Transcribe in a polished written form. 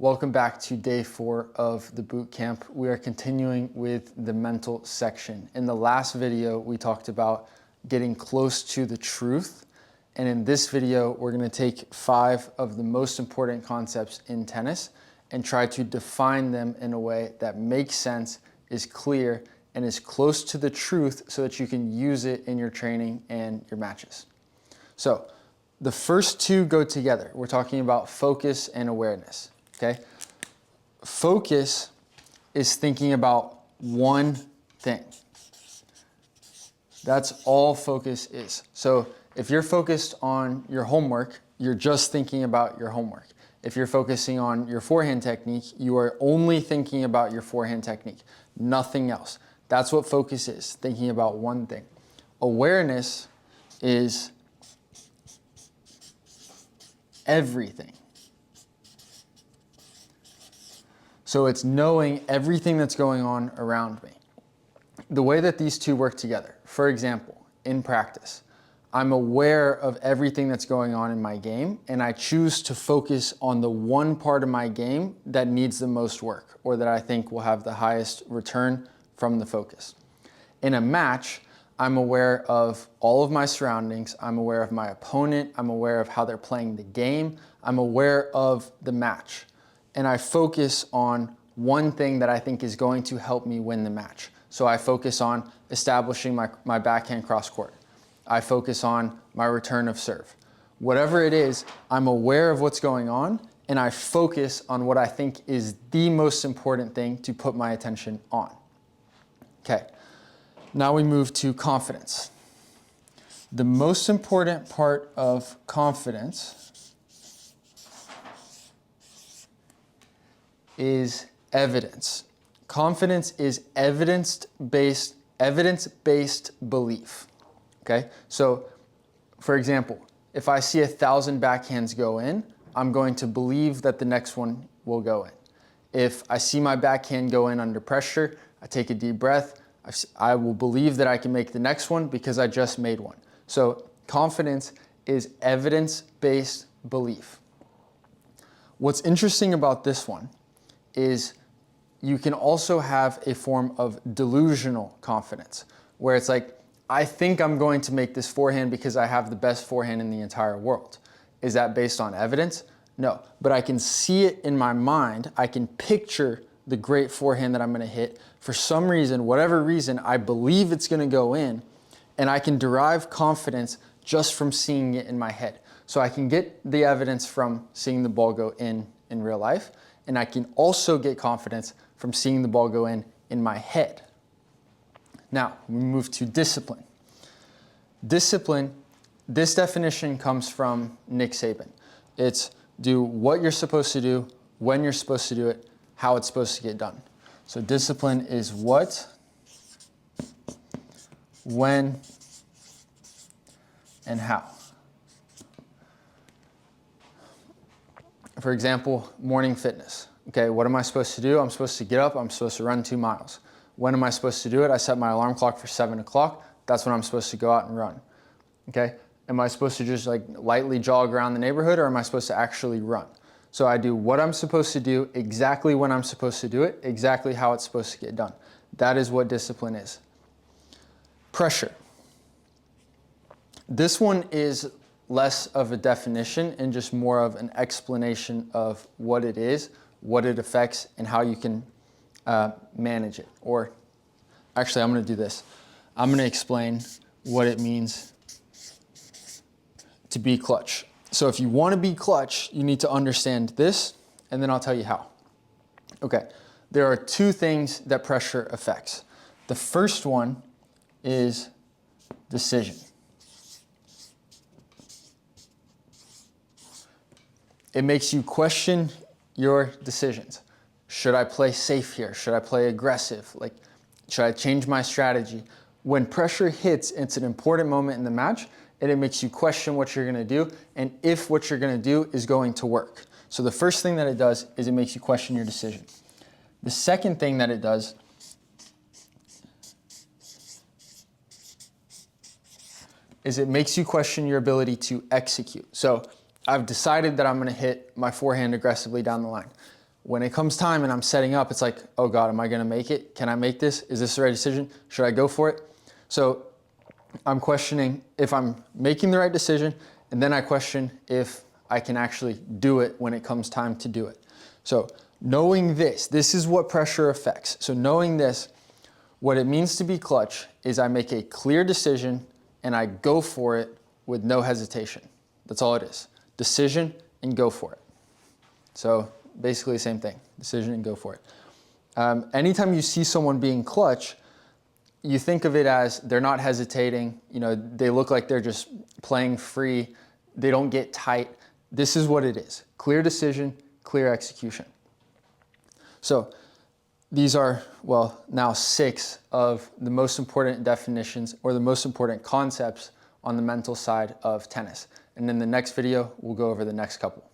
Welcome back to day 4 of the boot camp. We are continuing with the mental section. In the last video, we talked about getting close to the truth. And in this video, we're going to take 5 of the most important concepts in tennis and try to define them in a way that makes sense, is clear, and is close to the truth so that you can use it in your training and your matches. So the first 2 go together. We're talking about focus and awareness. Okay? Focus is thinking about one thing. That's all focus is. So if you're focused on your homework, you're just thinking about your homework. If you're focusing on your forehand technique, you are only thinking about your forehand technique, nothing else. That's what focus is, thinking about one thing. Awareness is everything. So it's knowing everything that's going on around me. The way that these 2 work together, for example, in practice, I'm aware of everything that's going on in my game, and I choose to focus on the one part of my game that needs the most work, or that I think will have the highest return from the focus. In a match, I'm aware of all of my surroundings, I'm aware of my opponent, I'm aware of how they're playing the game, I'm aware of the match. And I focus on one thing that I think is going to help me win the match. So I focus on establishing my backhand cross court. I focus on my return of serve. Whatever it is, I'm aware of what's going on, and I focus on what I think is the most important thing to put my attention on. Okay, now we move to confidence. The most important part of confidence is evidence. Confidence is evidence-based belief. Okay, so for example, if I see 1,000 backhands go in, I'm going to believe that the next one will go in. If I see my backhand go in under pressure, I take a deep breath, I will believe that I can make the next one because I just made one. So confidence is evidence-based belief. What's interesting about this one is you can also have a form of delusional confidence, where it's like, I think I'm going to make this forehand because I have the best forehand in the entire world. Is that based on evidence? No, but I can see it in my mind. I can picture the great forehand that I'm going to hit. For some reason, whatever reason, I believe it's going to go in, and I can derive confidence just from seeing it in my head. So I can get the evidence from seeing the ball go in real life, and I can also get confidence from seeing the ball go in my head. Now, we move to discipline. Discipline, this definition comes from Nick Saban. It's do what you're supposed to do, when you're supposed to do it, how it's supposed to get done. So discipline is what, when, and how. For example, morning fitness. Okay, what am I supposed to do? I'm supposed to get up, I'm supposed to run 2 miles. When am I supposed to do it? I set my alarm clock for 7 o'clock. That's when I'm supposed to go out and run. Okay, am I supposed to just like lightly jog around the neighborhood, or am I supposed to actually run? So I do what I'm supposed to do, exactly when I'm supposed to do it, exactly how it's supposed to get done. That is what discipline is. Pressure. This one is less of a definition and just more of an explanation of what it is, what it affects, and how you can manage it. Or actually, I'm going to do this. I'm going to explain what it means to be clutch. So if you want to be clutch, you need to understand this, and then I'll tell you how. Okay, there are 2 things that pressure affects. The first one is decision. It makes you question your decisions. Should I play safe here? Should I play aggressive? Like, should I change my strategy? When pressure hits, it's an important moment in the match, and it makes you question what you're going to do and if what you're going to do is going to work. So the first thing that it does is it makes you question your decision. The second thing that it does is it makes you question your ability to execute. So I've decided that I'm going to hit my forehand aggressively down the line. when it comes time and I'm setting up, it's like, oh God, am I gonna make it? Can I make this? Is this the right decision? Should I go for it? So I'm questioning if I'm making the right decision, and then I question if I can actually do it when it comes time to do it. So knowing this is what pressure affects. So knowing this, what it means to be clutch is I make a clear decision and I go for it with no hesitation. That's all it is. Decision and go for it. So basically the same thing, decision and go for it. Anytime you see someone being clutch, you think of it as they're not hesitating, they look like they're just playing free, they don't get tight. This is what it is, clear decision, clear execution. So these are, now 6 of the most important definitions or the most important concepts on the mental side of tennis. And in the next video, we'll go over the next couple.